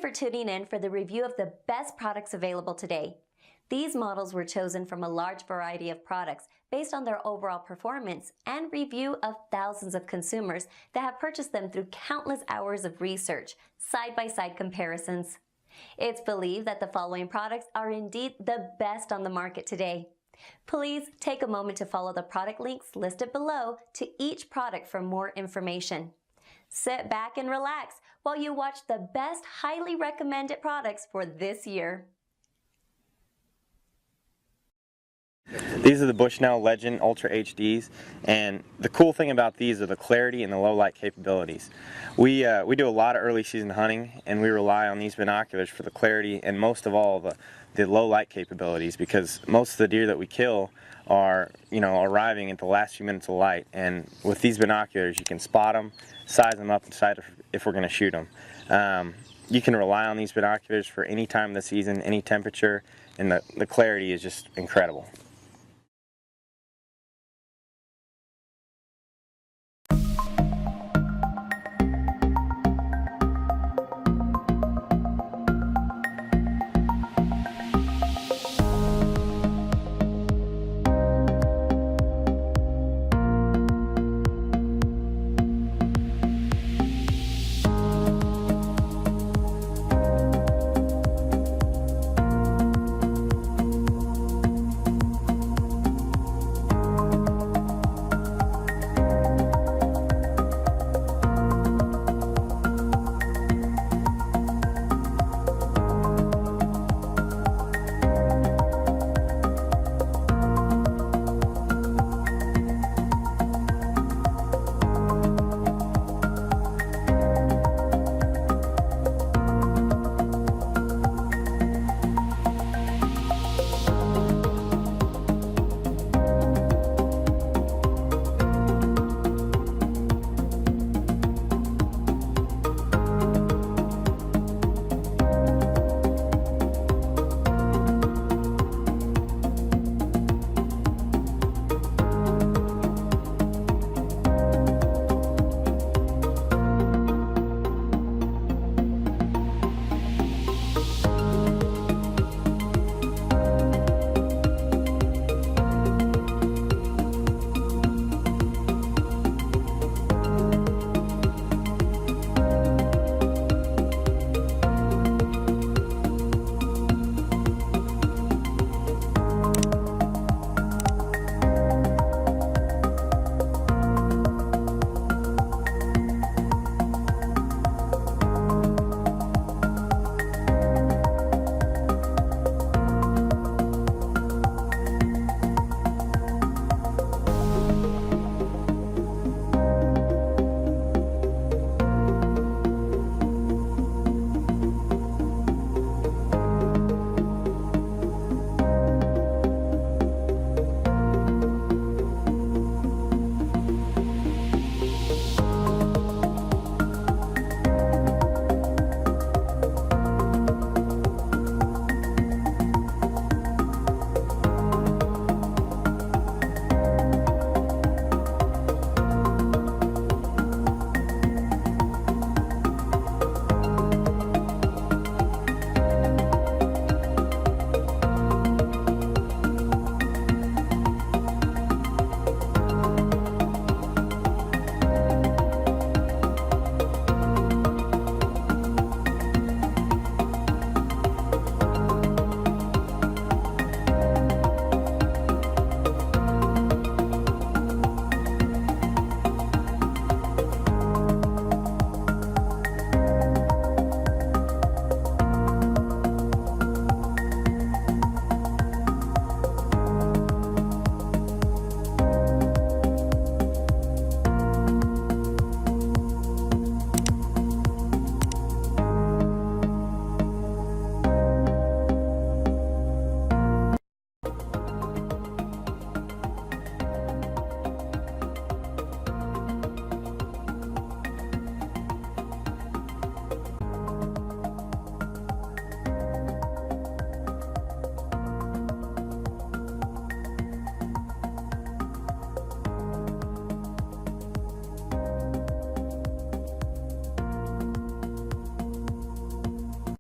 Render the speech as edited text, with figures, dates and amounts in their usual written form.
for tuning in for the review of the best products available today. These models were chosen from a large variety of products based on their overall performance and review of thousands of consumers that have purchased them through countless hours of research, side-by-side comparisons. It's believed that the following products are indeed the best on the market today. Please take a moment to follow the product links listed below to each product for more information. Sit back and relax while you watch the best highly recommended products for this year. These are the Bushnell Legend Ultra HDs, and the cool thing about these are the clarity and the low light capabilities. We do a lot of early season hunting, and we rely on these binoculars for the clarity and most of all the low light capabilities, because most of the deer that we kill are arriving at the last few minutes of light, and with these binoculars you can spot them, size them up, and decide if we're going to shoot them. You can rely on these binoculars for any time of the season, any temperature, and the clarity is just incredible.